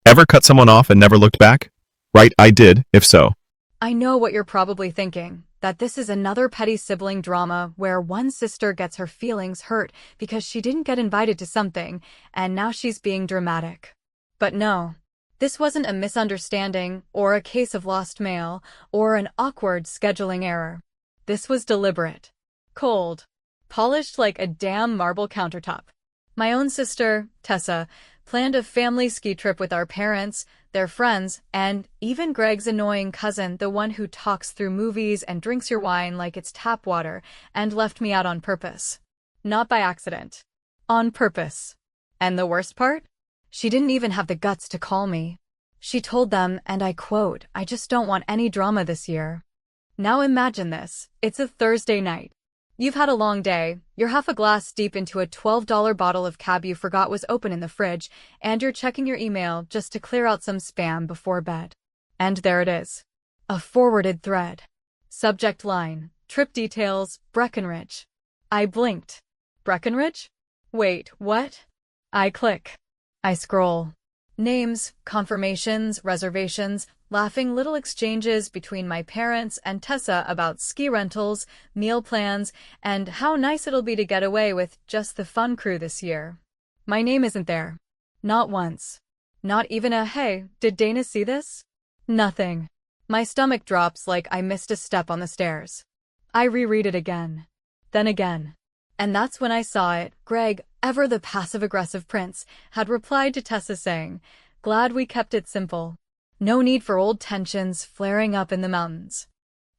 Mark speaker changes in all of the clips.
Speaker 1: Ever cut someone off and never looked back? Right, I did, if so.
Speaker 2: I know what you're probably thinking, that this is another petty sibling drama where one sister gets her feelings hurt because she didn't get invited to something, and now she's being dramatic. But no, this wasn't a misunderstanding or a case of lost mail or an awkward scheduling error. This was deliberate, cold, polished like a damn marble countertop. My own sister, Tessa, planned a family ski trip with our parents, their friends, and even Greg's annoying cousin, the one who talks through movies and drinks your wine like it's tap water, and left me out on purpose. Not by accident. On purpose. And the worst part? She didn't even have the guts to call me. She told them, and I quote, "I just don't want any drama this year." Now imagine this. It's a Thursday night. You've had a long day, you're half a glass deep into a $12 bottle of cab you forgot was open in the fridge, and you're checking your email just to clear out some spam before bed. And there it is. A forwarded thread. Subject line, trip details, Breckenridge. I blinked. Breckenridge? Wait, what? I click. I scroll. Names, confirmations, reservations, laughing little exchanges between my parents and Tessa about ski rentals, meal plans, and how nice it'll be to get away with just the fun crew this year. My name isn't there. Not once. Not even a "Hey, did Dana see this?" Nothing. My stomach drops like I missed a step on the stairs. I reread it again. Then again. And that's when I saw it. Greg, ever the passive-aggressive prince, had replied to Tessa saying, "Glad we kept it simple. No need for old tensions flaring up in the mountains."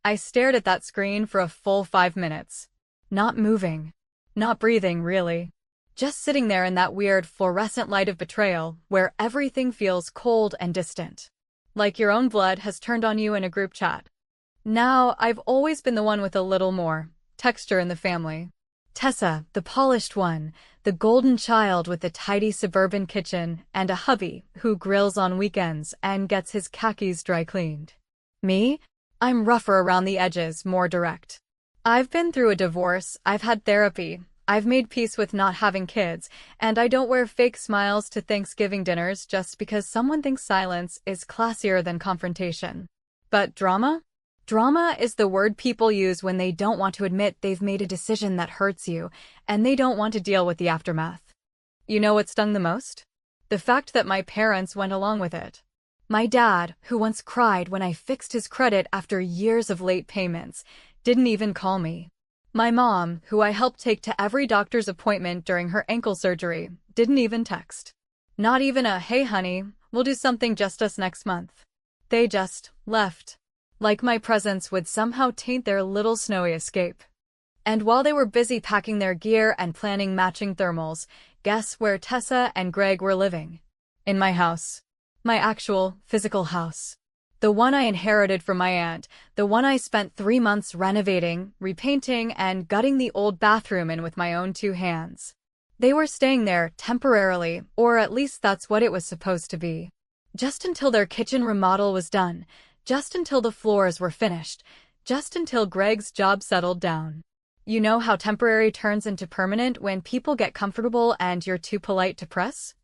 Speaker 2: I stared at that screen for a full 5 minutes. Not moving. Not breathing, really. Just sitting there in that weird fluorescent light of betrayal, where everything feels cold and distant. Like your own blood has turned on you in a group chat. Now, I've always been the one with a little more texture in the family. Tessa, the polished one, the golden child with the tidy suburban kitchen and a hubby who grills on weekends and gets his khakis dry cleaned. Me? I'm rougher around the edges, more direct. I've been through a divorce, I've had therapy, I've made peace with not having kids, and I don't wear fake smiles to Thanksgiving dinners just because someone thinks silence is classier than confrontation. But drama? Drama is the word people use when they don't want to admit they've made a decision that hurts you, and they don't want to deal with the aftermath. You know what stung the most? The fact that my parents went along with it. My dad, who once cried when I fixed his credit after years of late payments, didn't even call me. My mom, who I helped take to every doctor's appointment during her ankle surgery, didn't even text. Not even a "Hey honey, we'll do something just us next month." They just left. Like my presence would somehow taint their little snowy escape. And while they were busy packing their gear and planning matching thermals, guess where Tessa and Greg were living? In my house. My actual, physical house. The one I inherited from my aunt, the one I spent 3 months renovating, repainting, and gutting the old bathroom in with my own 2 hands. They were staying there temporarily, or at least that's what it was supposed to be. Just until their kitchen remodel was done. Just until the floors were finished, just until Greg's job settled down. You know how temporary turns into permanent when people get comfortable and you're too polite to press?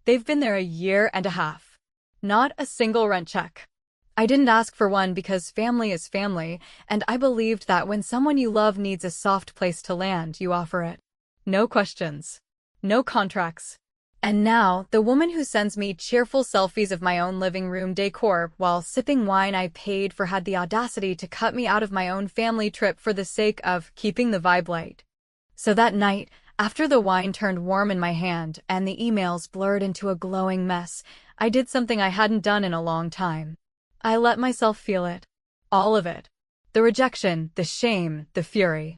Speaker 2: They've been there a year and a half. Not a single rent check. I didn't ask for one because family is family, and I believed that when someone you love needs a soft place to land, you offer it. No questions. No contracts. And now, the woman who sends me cheerful selfies of my own living room decor while sipping wine I paid for had the audacity to cut me out of my own family trip for the sake of keeping the vibe light. So that night, after the wine turned warm in my hand and the emails blurred into a glowing mess, I did something I hadn't done in a long time. I let myself feel it. All of it. The rejection, the shame, the fury.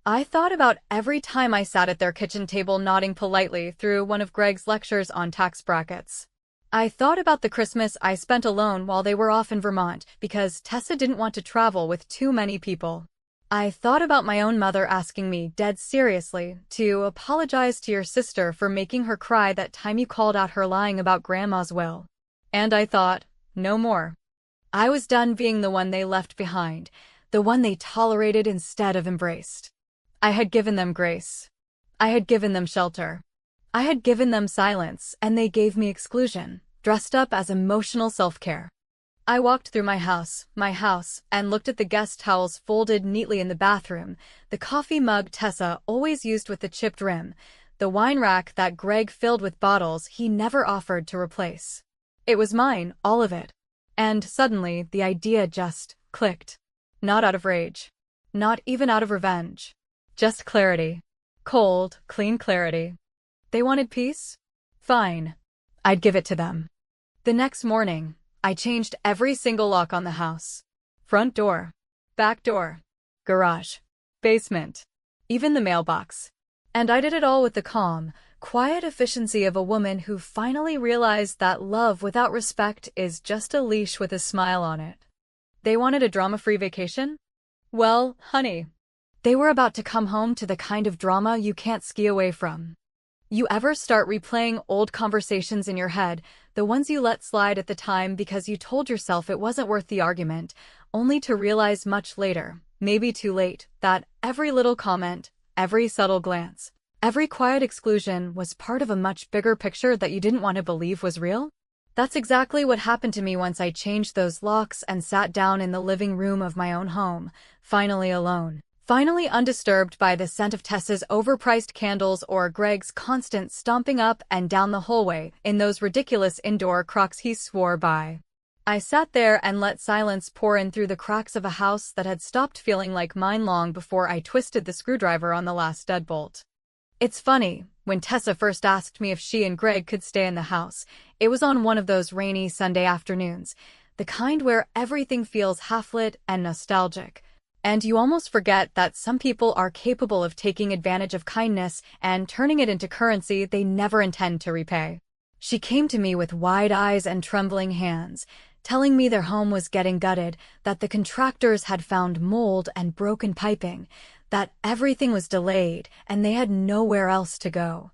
Speaker 2: I thought about every time I sat at their kitchen table nodding politely through one of Greg's lectures on tax brackets. I thought about the Christmas I spent alone while they were off in Vermont because Tessa didn't want to travel with too many people. I thought about my own mother asking me, dead seriously, to apologize to your sister for making her cry that time you called out her lying about Grandma's will. And I thought, no more. I was done being the one they left behind, the one they tolerated instead of embraced. I had given them grace. I had given them shelter. I had given them silence, and they gave me exclusion. dressed up as emotional self-care. I walked through my house, and looked at the guest towels folded neatly in the bathroom, the coffee mug Tessa always used with the chipped rim, the wine rack that Greg filled with bottles he never offered to replace. It was mine, all of it. And suddenly, the idea just clicked. Not out of rage. Not even out of revenge. Just clarity. Cold, clean clarity. They wanted peace? Fine. I'd give it to them. The next morning, I changed every single lock on the house. Front door, back door, garage, basement, even the mailbox. And I did it all with the calm, quiet efficiency of a woman who finally realized that love without respect is just a leash with a smile on it. They wanted a drama-free vacation? Well, honey, they were about to come home to the kind of drama you can't ski away from. You ever start replaying old conversations in your head, the ones you let slide at the time because you told yourself it wasn't worth the argument, only to realize much later, maybe too late, that every little comment, every subtle glance, every quiet exclusion was part of a much bigger picture that you didn't want to believe was real? That's exactly what happened to me once I changed those locks and sat down in the living room of my own home, finally alone. Finally undisturbed by the scent of Tessa's overpriced candles or Greg's constant stomping up and down the hallway in those ridiculous indoor Crocs he swore by. I sat there and let silence pour in through the cracks of a house that had stopped feeling like mine long before I twisted the screwdriver on the last deadbolt. It's funny, when Tessa first asked me if she and Greg could stay in the house, it was on one of those rainy Sunday afternoons, the kind where everything feels half-lit and nostalgic. And you almost forget that some people are capable of taking advantage of kindness and turning it into currency they never intend to repay. She came to me with wide eyes and trembling hands, telling me their home was getting gutted, that the contractors had found mold and broken piping, that everything was delayed and they had nowhere else to go.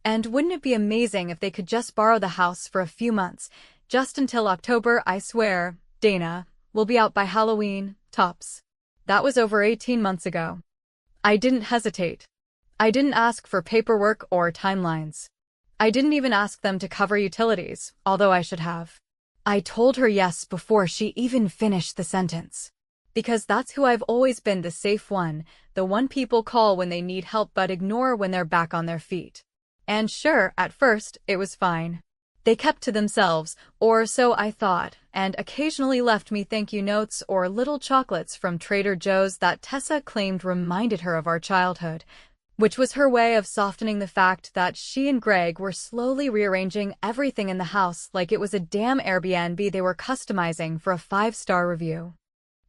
Speaker 2: And wouldn't it be amazing if they could just borrow the house for a few months, just until October? I swear, Dana, we'll be out by Halloween, tops. That was over 18 months ago. I didn't hesitate. I didn't ask for paperwork or timelines. I didn't even ask them to cover utilities, although I should have. I told her yes before she even finished the sentence. Because that's who I've always been, the safe one, the one people call when they need help but ignore when they're back on their feet. And sure, at first, it was fine. They kept to themselves, or so I thought, and occasionally left me thank you notes or little chocolates from Trader Joe's that Tessa claimed reminded her of our childhood, which was her way of softening the fact that she and Greg were slowly rearranging everything in the house like it was a damn Airbnb they were customizing for a 5-star review.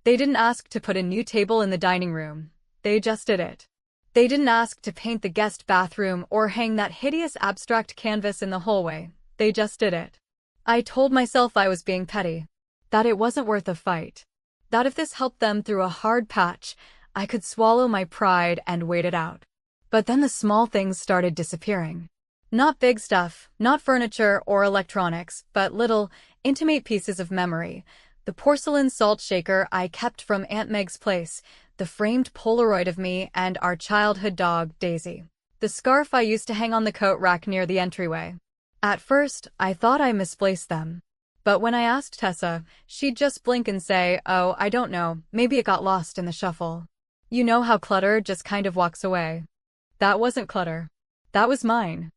Speaker 2: They didn't ask to put a new table in the dining room. They just did it. They didn't ask to paint the guest bathroom or hang that hideous abstract canvas in the hallway. They just did it. I told myself I was being petty, that it wasn't worth a fight, that if this helped them through a hard patch, I could swallow my pride and wait it out. But then the small things started disappearing. Not big stuff, not furniture or electronics, but little, intimate pieces of memory. The porcelain salt shaker I kept from Aunt Meg's place, the framed Polaroid of me and our childhood dog, Daisy, the scarf I used to hang on the coat rack near the entryway. At first, I thought I misplaced them. But when I asked Tessa, she'd just blink and say, "Oh, I don't know, maybe it got lost in the shuffle." You know how clutter just kind of walks away. That wasn't clutter. That was mine.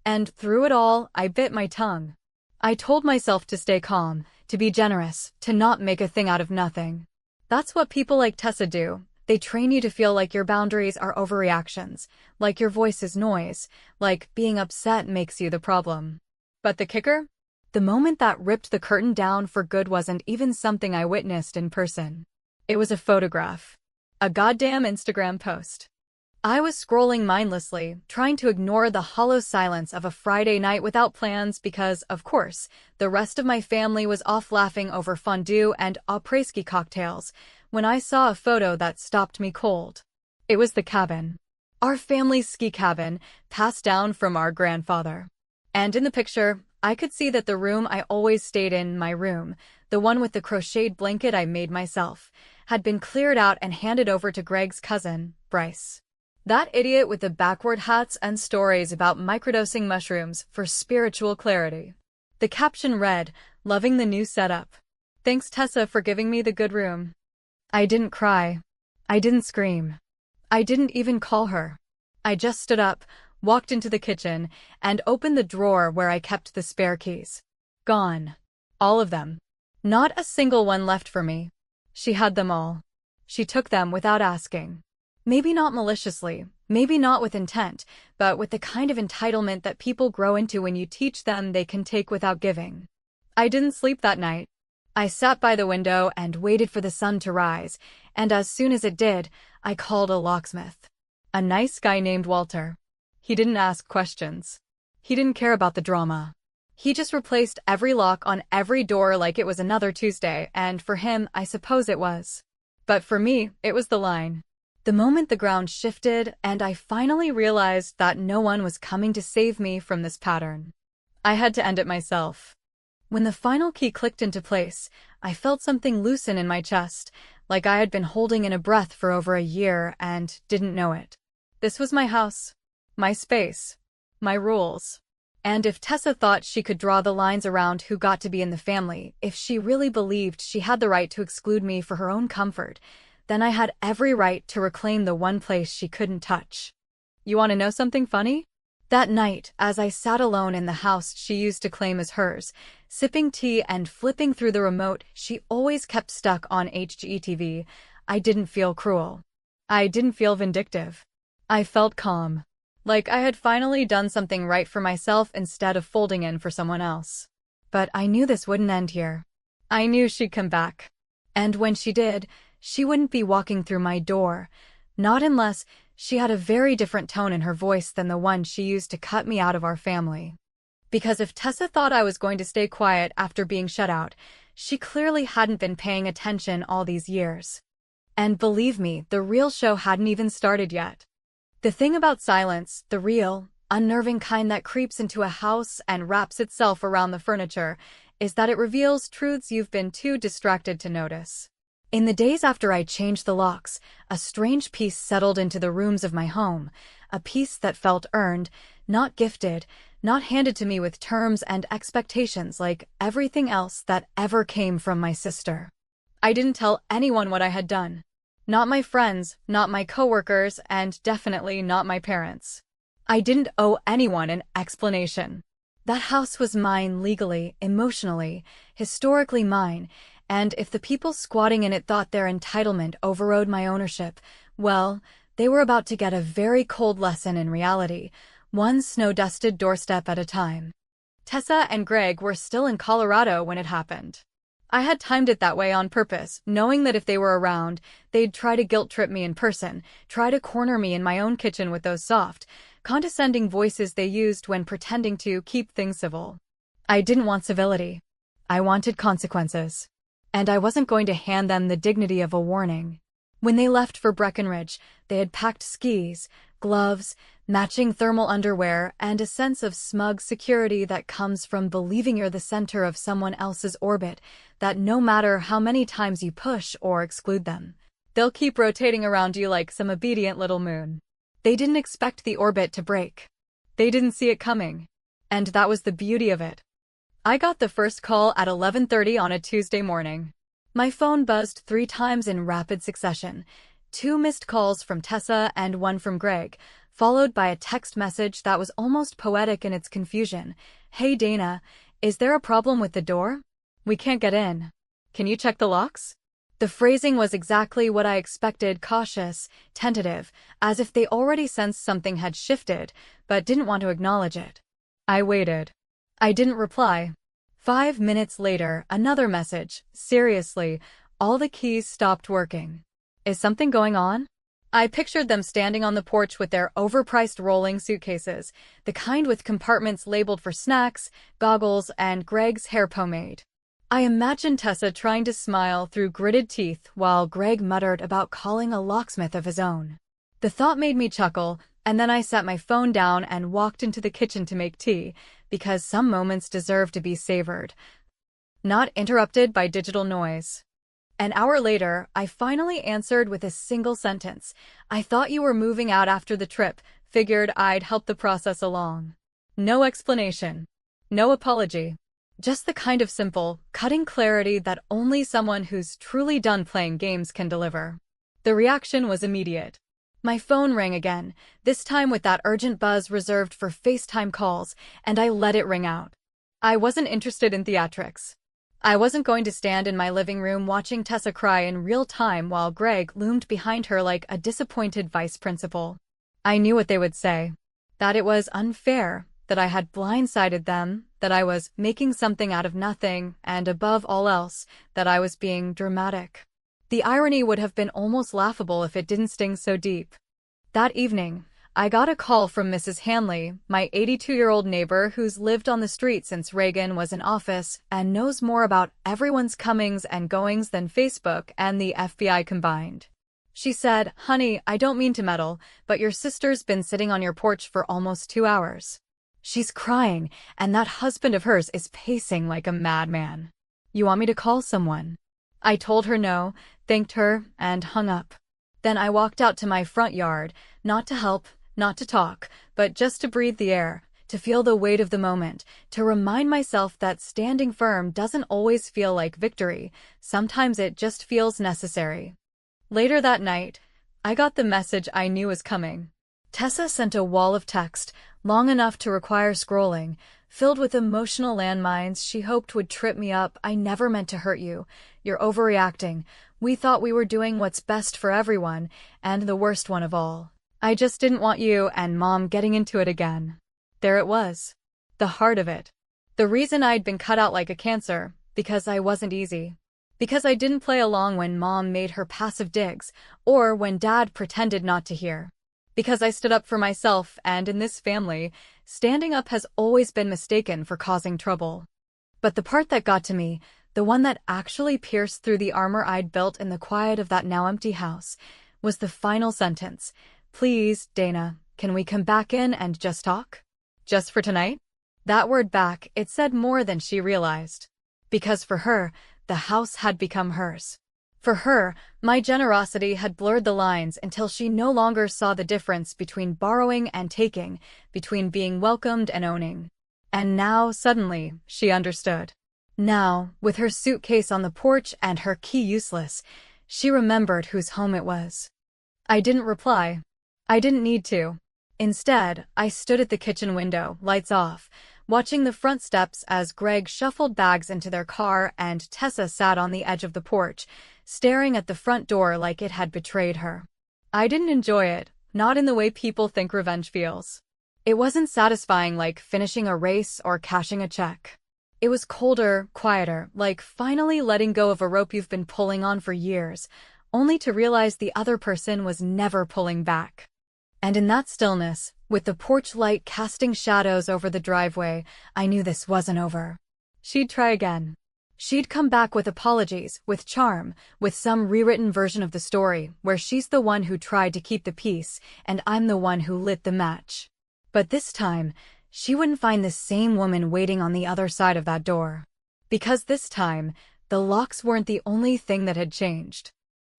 Speaker 2: And through it all, I bit my tongue. I told myself to stay calm, to be generous, to not make a thing out of nothing. That's what people like Tessa do. They train you to feel like your boundaries are overreactions, like your voice is noise, like being upset makes you the problem. But the kicker? The moment that ripped the curtain down for good wasn't even something I witnessed in person. It was a photograph. A goddamn Instagram post. I was scrolling mindlessly, trying to ignore the hollow silence of a Friday night without plans because, of course, the rest of my family was off laughing over fondue and après-ski cocktails, when I saw a photo that stopped me cold. It was the cabin. Our family's ski cabin, passed down from our grandfather. And in the picture, I could see that the room I always stayed in, my room, the one with the crocheted blanket I made myself, had been cleared out and handed over to Greg's cousin, Bryce. That idiot with the backward hats and stories about microdosing mushrooms for spiritual clarity. The caption read, "Loving the new setup. Thanks Tessa for giving me the good room." I didn't cry. I didn't scream. I didn't even call her. I just stood up, walked into the kitchen, and opened the drawer where I kept the spare keys. Gone. All of them. Not a single one left for me. She had them all. She took them without asking. Maybe not maliciously, maybe not with intent, but with the kind of entitlement that people grow into when you teach them they can take without giving. I didn't sleep that night. I sat by the window and waited for the sun to rise, and as soon as it did, I called a locksmith. A nice guy named Walter. He didn't ask questions. He didn't care about the drama. He just replaced every lock on every door like it was another Tuesday, and for him, I suppose it was. But for me, it was the line. The moment the ground shifted, and I finally realized that no one was coming to save me from this pattern. I had to end it myself. When the final key clicked into place, I felt something loosen in my chest, like I had been holding in a breath for over a year and didn't know it. This was my house, my space, my rules. And if Tessa thought she could draw the lines around who got to be in the family, if she really believed she had the right to exclude me for her own comfort, then I had every right to reclaim the one place she couldn't touch. You want to know something funny? That night, as I sat alone in the house she used to claim as hers, sipping tea and flipping through the remote she always kept stuck on HGTV, I didn't feel cruel. I didn't feel vindictive. I felt calm. Like I had finally done something right for myself instead of folding in for someone else. But I knew this wouldn't end here. I knew she'd come back. And when she did, she wouldn't be walking through my door, not unless she had a very different tone in her voice than the one she used to cut me out of our family. Because if Tessa thought I was going to stay quiet after being shut out, she clearly hadn't been paying attention all these years. And believe me, the real show hadn't even started yet. The thing about silence, the real, unnerving kind that creeps into a house and wraps itself around the furniture, is that it reveals truths you've been too distracted to notice. In the days after I changed the locks, a strange peace settled into the rooms of my home, a peace that felt earned, not gifted, not handed to me with terms and expectations like everything else that ever came from my sister. I didn't tell anyone what I had done. Not my friends, not my coworkers, and definitely not my parents. I didn't owe anyone an explanation. That house was mine legally, emotionally, historically mine, and if the people squatting in it thought their entitlement overrode my ownership, well, they were about to get a very cold lesson in reality, one snow-dusted doorstep at a time. Tessa and Greg were still in Colorado when it happened. I had timed it that way on purpose, knowing that if they were around, they'd try to guilt-trip me in person, try to corner me in my own kitchen with those soft, condescending voices they used when pretending to keep things civil. I didn't want civility. I wanted consequences. And I wasn't going to hand them the dignity of a warning. When they left for Breckenridge, they had packed skis, gloves, matching thermal underwear, and a sense of smug security that comes from believing you're the center of someone else's orbit, that no matter how many times you push or exclude them, they'll keep rotating around you like some obedient little moon. They didn't expect the orbit to break. They didn't see it coming. And that was the beauty of it. I got the first call at 11:30 on a Tuesday morning. My phone buzzed 3 times in rapid succession, 2 missed calls from Tessa and 1 from Greg, followed by a text message that was almost poetic in its confusion. "Hey Dana, is there a problem with the door? We can't get in. Can you check the locks?" The phrasing was exactly what I expected, cautious, tentative, as if they already sensed something had shifted, but didn't want to acknowledge it. I waited. I didn't reply. 5 minutes later, another message. "Seriously, all the keys stopped working. Is something going on?" I pictured them standing on the porch with their overpriced rolling suitcases, the kind with compartments labeled for snacks, goggles, and Greg's hair pomade. I imagined Tessa trying to smile through gritted teeth while Greg muttered about calling a locksmith of his own. The thought made me chuckle, and then I set my phone down and walked into the kitchen to make tea, because some moments deserve to be savored, not interrupted by digital noise. An hour later, I finally answered with a single sentence. "I thought you were moving out after the trip, figured I'd help the process along." No explanation. No apology. Just the kind of simple, cutting clarity that only someone who's truly done playing games can deliver. The reaction was immediate. My phone rang again, this time with that urgent buzz reserved for FaceTime calls, and I let it ring out. I wasn't interested in theatrics. I wasn't going to stand in my living room watching Tessa cry in real time while Greg loomed behind her like a disappointed vice principal. I knew what they would say. That it was unfair, that I had blindsided them, that I was making something out of nothing, and above all else, that I was being dramatic. The irony would have been almost laughable if it didn't sting so deep. That evening, I got a call from Mrs. Hanley, my 82-year-old neighbor who's lived on the street since Reagan was in office and knows more about everyone's comings and goings than Facebook and the FBI combined. She said, "Honey, I don't mean to meddle, but your sister's been sitting on your porch for almost 2 hours. She's crying, and that husband of hers is pacing like a madman. You want me to call someone?" I told her no, thanked her, and hung up. Then I walked out to my front yard, not to help, not to talk, but just to breathe the air, to feel the weight of the moment, to remind myself that standing firm doesn't always feel like victory, sometimes it just feels necessary. Later that night, I got the message I knew was coming. Tessa sent a wall of text, long enough to require scrolling, filled with emotional landmines she hoped would trip me up. "I never meant to hurt you. You're overreacting. We thought we were doing what's best for everyone, and the worst one of all. I just didn't want you and Mom getting into it again." There it was. The heart of it. The reason I'd been cut out like a cancer, because I wasn't easy. Because I didn't play along when Mom made her passive digs, or when Dad pretended not to hear. Because I stood up for myself, and in this family, standing up has always been mistaken for causing trouble. But the part that got to me, the one that actually pierced through the armor I'd built in the quiet of that now empty house, was the final sentence. "Please, Dana, can we come back in and just talk? Just for tonight?" That word back, it said more than she realized. Because for her, the house had become hers. For her, my generosity had blurred the lines until she no longer saw the difference between borrowing and taking, between being welcomed and owning. And now, suddenly, she understood. Now, with her suitcase on the porch and her key useless, she remembered whose home it was. I didn't reply. I didn't need to. Instead, I stood at the kitchen window, lights off, watching the front steps as Greg shuffled bags into their car and Tessa sat on the edge of the porch, staring at the front door like it had betrayed her. I didn't enjoy it, not in the way people think revenge feels. It wasn't satisfying like finishing a race or cashing a check. It was colder, quieter, like finally letting go of a rope you've been pulling on for years, only to realize the other person was never pulling back. And in that stillness, with the porch light casting shadows over the driveway, I knew this wasn't over. She'd try again. She'd come back with apologies, with charm, with some rewritten version of the story, where she's the one who tried to keep the peace, and I'm the one who lit the match. But this time, she wouldn't find the same woman waiting on the other side of that door. Because this time, the locks weren't the only thing that had changed.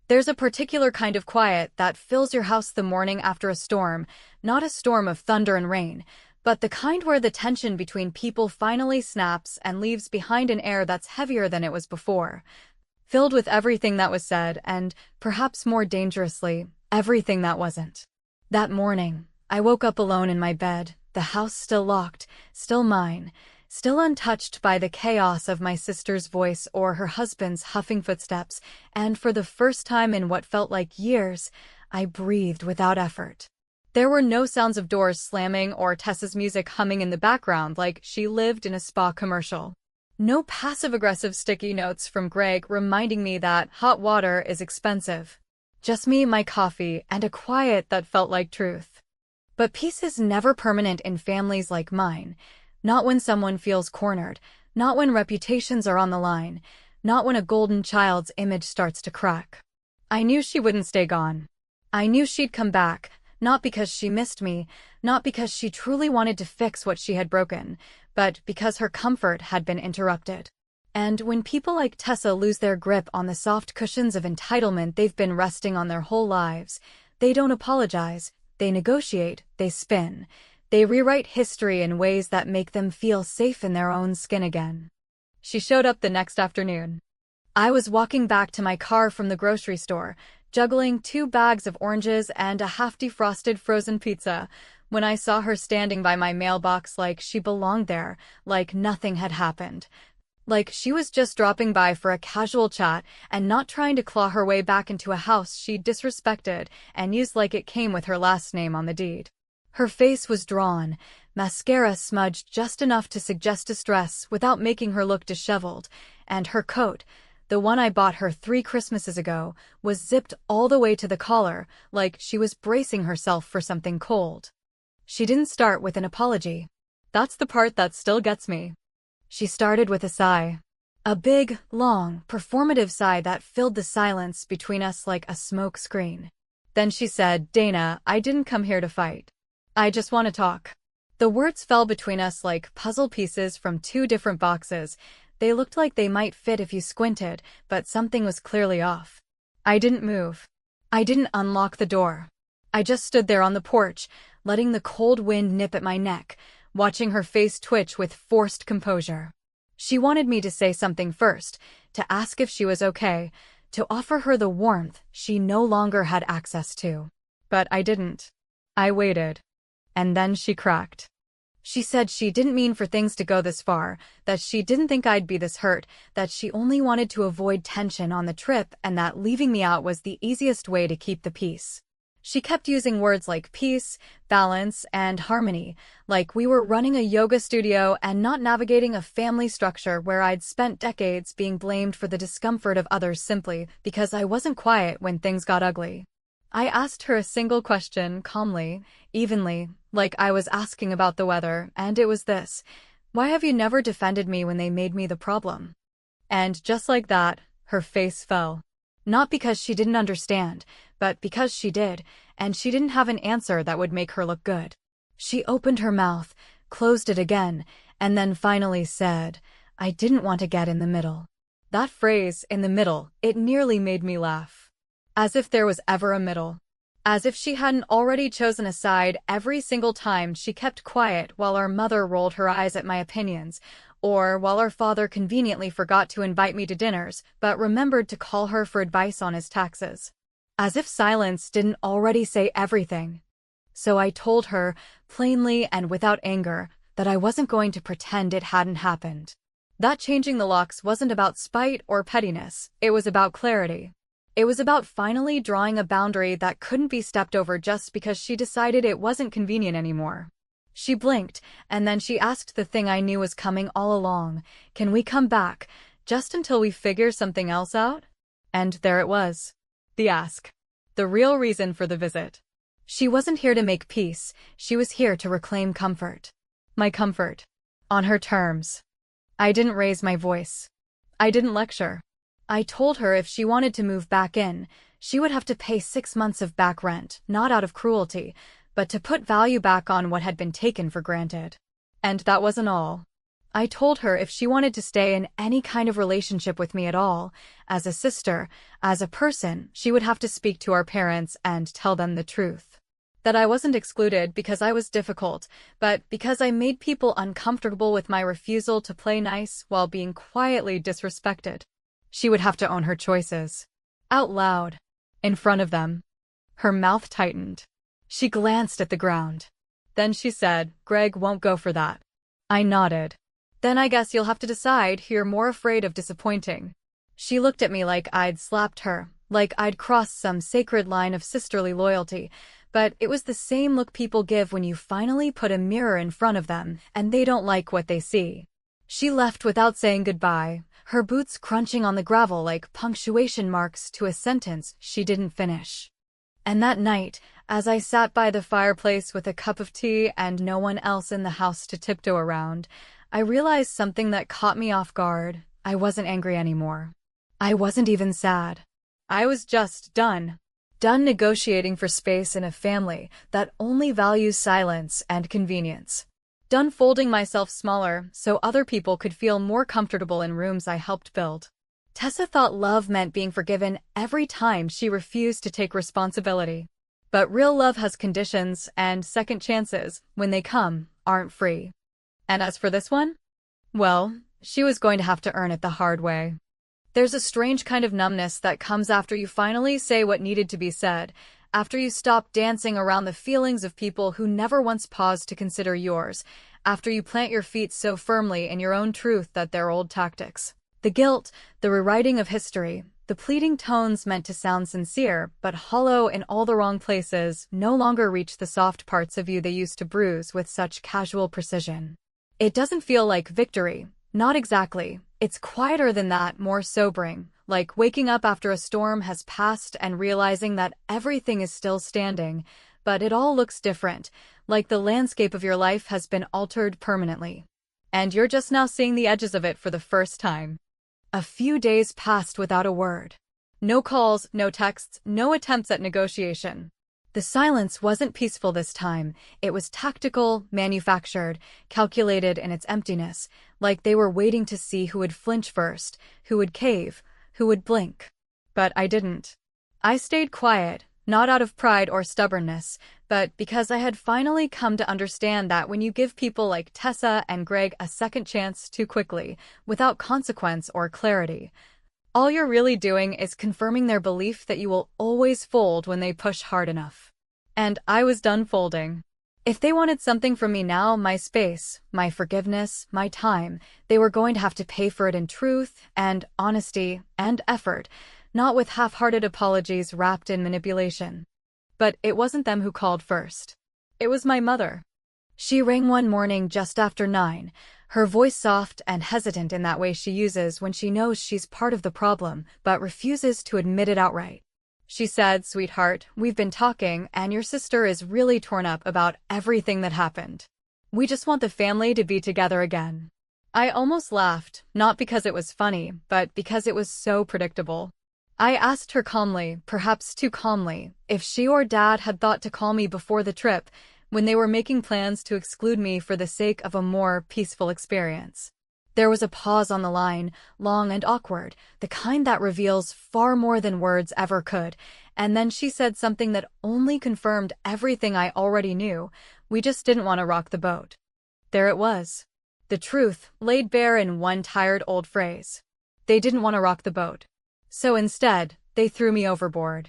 Speaker 2: There's a particular kind of quiet that fills your house the morning after a storm, not a storm of thunder and rain, but the kind where the tension between people finally snaps and leaves behind an air that's heavier than it was before, filled with everything that was said and, perhaps more dangerously, everything that wasn't. That morning, I woke up alone in my bed, the house still locked, still mine, still untouched by the chaos of my sister's voice or her husband's huffing footsteps, and for the first time in what felt like years, I breathed without effort. There were no sounds of doors slamming or Tessa's music humming in the background like she lived in a spa commercial. No passive-aggressive sticky notes from Greg reminding me that hot water is expensive. Just me, my coffee, and a quiet that felt like truth. But peace is never permanent in families like mine. Not when someone feels cornered, not when reputations are on the line, not when a golden child's image starts to crack. I knew she wouldn't stay gone. I knew she'd come back, not because she missed me, not because she truly wanted to fix what she had broken, but because her comfort had been interrupted. And when people like Tessa lose their grip on the soft cushions of entitlement they've been resting on their whole lives, they don't apologize, they negotiate, they spin. They rewrite history in ways that make them feel safe in their own skin again. She showed up the next afternoon. I was walking back to my car from the grocery store, juggling 2 bags of oranges and a half-defrosted frozen pizza, when I saw her standing by my mailbox like she belonged there, like nothing had happened. Like she was just dropping by for a casual chat and not trying to claw her way back into a house she disrespected and used like it came with her last name on the deed. Her face was drawn, mascara smudged just enough to suggest distress without making her look disheveled, and her coat, the one I bought her 3 Christmases ago, was zipped all the way to the collar, like she was bracing herself for something cold. She didn't start with an apology. That's the part that still gets me. She started with a sigh. A big, long, performative sigh that filled the silence between us like a smoke screen. Then she said, "Dana, I didn't come here to fight. I just want to talk." The words fell between us like puzzle pieces from 2 different boxes. They looked like they might fit if you squinted, but something was clearly off. I didn't move. I didn't unlock the door. I just stood there on the porch, letting the cold wind nip at my neck, watching her face twitch with forced composure. She wanted me to say something first, to ask if she was okay, to offer her the warmth she no longer had access to. But I didn't. I waited. And then she cracked. She said she didn't mean for things to go this far, that she didn't think I'd be this hurt, that she only wanted to avoid tension on the trip and that leaving me out was the easiest way to keep the peace. She kept using words like peace, balance, and harmony, like we were running a yoga studio and not navigating a family structure where I'd spent decades being blamed for the discomfort of others simply because I wasn't quiet when things got ugly. I asked her a single question, calmly, evenly, like I was asking about the weather, and it was this: "Why have you never defended me when they made me the problem?" And just like that, her face fell. Not because she didn't understand, but because she did, and she didn't have an answer that would make her look good. She opened her mouth, closed it again, and then finally said, "I didn't want to get in the middle." That phrase, "in the middle," it nearly made me laugh. As if there was ever a middle. As if she hadn't already chosen a side every single time she kept quiet while our mother rolled her eyes at my opinions, or while our father conveniently forgot to invite me to dinners but remembered to call her for advice on his taxes. As if silence didn't already say everything. So I told her, plainly and without anger, that I wasn't going to pretend it hadn't happened. That changing the locks wasn't about spite or pettiness, it was about clarity. It was about finally drawing a boundary that couldn't be stepped over just because she decided it wasn't convenient anymore. She blinked, and then she asked the thing I knew was coming all along: "Can we come back, just until we figure something else out?" And there it was. The ask. The real reason for the visit. She wasn't here to make peace, she was here to reclaim comfort. My comfort. On her terms. I didn't raise my voice. I didn't lecture. I told her if she wanted to move back in, she would have to pay 6 months of back rent, not out of cruelty, but to put value back on what had been taken for granted. And that wasn't all. I told her if she wanted to stay in any kind of relationship with me at all, as a sister, as a person, she would have to speak to our parents and tell them the truth. That I wasn't excluded because I was difficult, but because I made people uncomfortable with my refusal to play nice while being quietly disrespected. She would have to own her choices. Out loud. In front of them. Her mouth tightened. She glanced at the ground. Then she said, "Greg won't go for that." I nodded. "Then I guess you'll have to decide who you're more afraid of disappointing." She looked at me like I'd slapped her, like I'd crossed some sacred line of sisterly loyalty, but it was the same look people give when you finally put a mirror in front of them and they don't like what they see. She left without saying goodbye, her boots crunching on the gravel like punctuation marks to a sentence she didn't finish. And that night, as I sat by the fireplace with a cup of tea and no one else in the house to tiptoe around, I realized something that caught me off guard. I wasn't angry anymore. I wasn't even sad. I was just done. Done negotiating for space in a family that only values silence and convenience. Done folding myself smaller so other people could feel more comfortable in rooms I helped build. Tessa thought love meant being forgiven every time she refused to take responsibility. But real love has conditions, and second chances, when they come, aren't free. And as for this one? Well, She was going to have to earn it the hard way. There's a strange kind of numbness that comes after you finally say what needed to be said, after you stop dancing around the feelings of people who never once paused to consider yours, after you plant your feet so firmly in your own truth that they're old tactics. The guilt, the rewriting of history, the pleading tones meant to sound sincere, but hollow in all the wrong places, no longer reach the soft parts of you they used to bruise with such casual precision. It doesn't feel like victory. Not exactly. It's quieter than that, more sobering, like waking up after a storm has passed and realizing that everything is still standing, but it all looks different, like the landscape of your life has been altered permanently. And you're just now seeing the edges of it for the first time. A few days passed without a word. No calls, no texts, no attempts at negotiation. The silence wasn't peaceful this time. It was tactical, manufactured, calculated in its emptiness, like they were waiting to see who would flinch first, who would cave, who would blink. But I didn't. I stayed quiet, not out of pride or stubbornness, but because I had finally come to understand that when you give people like Tessa and Greg a second chance too quickly, without consequence or clarity, all you're really doing is confirming their belief that you will always fold when they push hard enough. And I was done folding. If they wanted something from me now, my space, my forgiveness, my time, they were going to have to pay for it in truth and honesty and effort, not with half-hearted apologies wrapped in manipulation. But it wasn't them who called first. It was my mother. She rang one morning just after 9, her voice soft and hesitant in that way she uses when she knows she's part of the problem, but refuses to admit it outright. She said, "Sweetheart, we've been talking, and your sister is really torn up about everything that happened. We just want the family to be together again." I almost laughed, not because it was funny, but because it was so predictable. I asked her calmly, perhaps too calmly, if she or Dad had thought to call me before the trip, when they were making plans to exclude me for the sake of a more peaceful experience. There was a pause on the line, long and awkward, the kind that reveals far more than words ever could, and then she said something that only confirmed everything I already knew. We just didn't want to rock the boat. There it was. The truth, laid bare in one tired old phrase. They didn't want to rock the boat. So instead, they threw me overboard.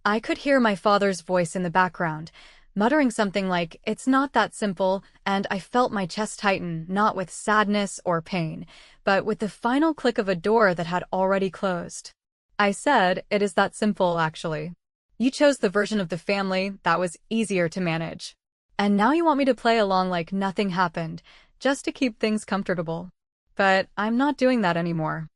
Speaker 2: I could hear my father's voice in the background, muttering something like, "It's not that simple," and I felt my chest tighten, not with sadness or pain, but with the final click of a door that had already closed. I said, "It is that simple, actually. You chose the version of the family that was easier to manage. And now you want me to play along like nothing happened, just to keep things comfortable. But I'm not doing that anymore."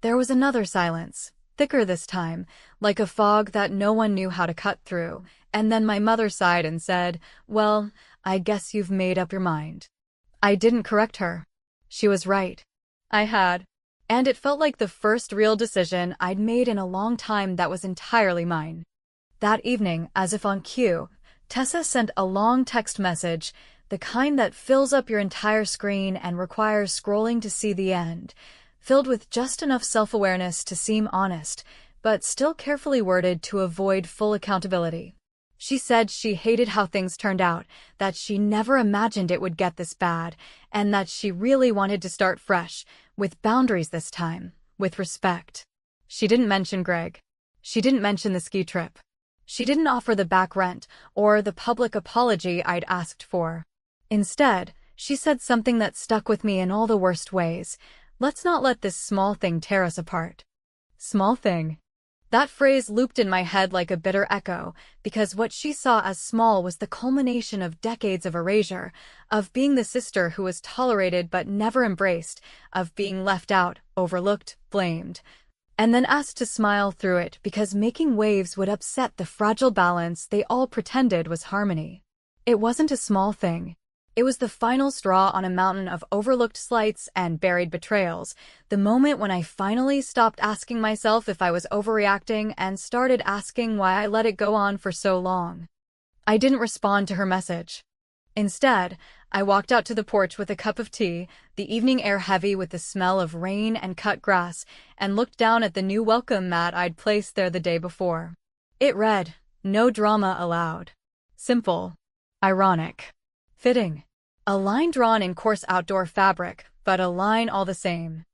Speaker 2: There was another silence, thicker this time, like a fog that no one knew how to cut through, and then my mother sighed and said, "Well, I guess you've made up your mind." I didn't correct her. She was right. I had. And it felt like the first real decision I'd made in a long time that was entirely mine. That evening, as if on cue, Tessa sent a long text message, the kind that fills up your entire screen and requires scrolling to see the end, filled with just enough self-awareness to seem honest, but still carefully worded to avoid full accountability. She said she hated how things turned out, that she never imagined it would get this bad, and that she really wanted to start fresh, with boundaries this time, with respect. She didn't mention Greg. She didn't mention the ski trip. She didn't offer the back rent, or the public apology I'd asked for. Instead, she said something that stuck with me in all the worst ways. "Let's not let this small thing tear us apart." Small thing. That phrase looped in my head like a bitter echo, because what she saw as small was the culmination of decades of erasure, of being the sister who was tolerated but never embraced, of being left out, overlooked, blamed, and then asked to smile through it because making waves would upset the fragile balance they all pretended was harmony. It wasn't a small thing. It was the final straw on a mountain of overlooked slights and buried betrayals, the moment when I finally stopped asking myself if I was overreacting and started asking why I let it go on for so long. I didn't respond to her message. Instead, I walked out to the porch with a cup of tea, the evening air heavy with the smell of rain and cut grass, and looked down at the new welcome mat I'd placed there the day before. It read, "No drama allowed." Simple. Ironic. Fitting. A line drawn in coarse outdoor fabric, but a line all the same.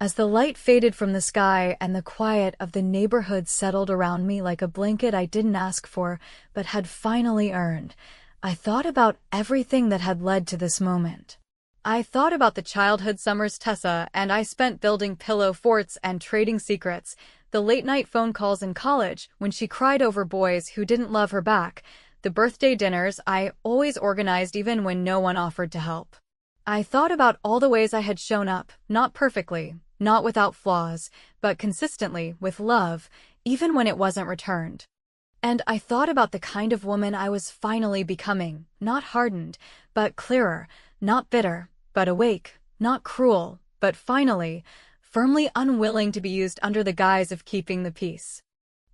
Speaker 2: As the light faded from the sky and the quiet of the neighborhood settled around me like a blanket I didn't ask for, but had finally earned, I thought about everything that had led to this moment. I thought about the childhood summers Tessa and I spent building pillow forts and trading secrets, the late-night phone calls in college when she cried over boys who didn't love her back, the birthday dinners I always organized even when no one offered to help. I thought about all the ways I had shown up, not perfectly, not without flaws, but consistently, with love, even when it wasn't returned. And I thought about the kind of woman I was finally becoming, not hardened, but clearer, not bitter, but awake, not cruel, but finally, firmly unwilling to be used under the guise of keeping the peace.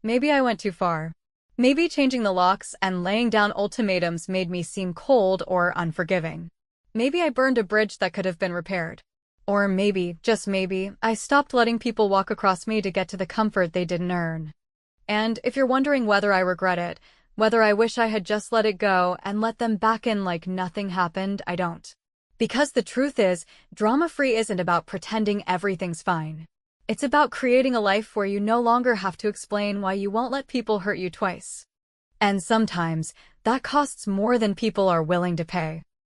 Speaker 2: Maybe I went too far. Maybe changing the locks and laying down ultimatums made me seem cold or unforgiving. Maybe I burned a bridge that could have been repaired. Or maybe, just maybe, I stopped letting people walk across me to get to the comfort they didn't earn. And if you're wondering whether I regret it, whether I wish I had just let it go and let them back in like nothing happened, I don't. Because the truth is, drama-free isn't about pretending everything's fine. It's about creating a life where you no longer have to explain why you won't let people hurt you twice. And sometimes, that costs more than people are willing to pay.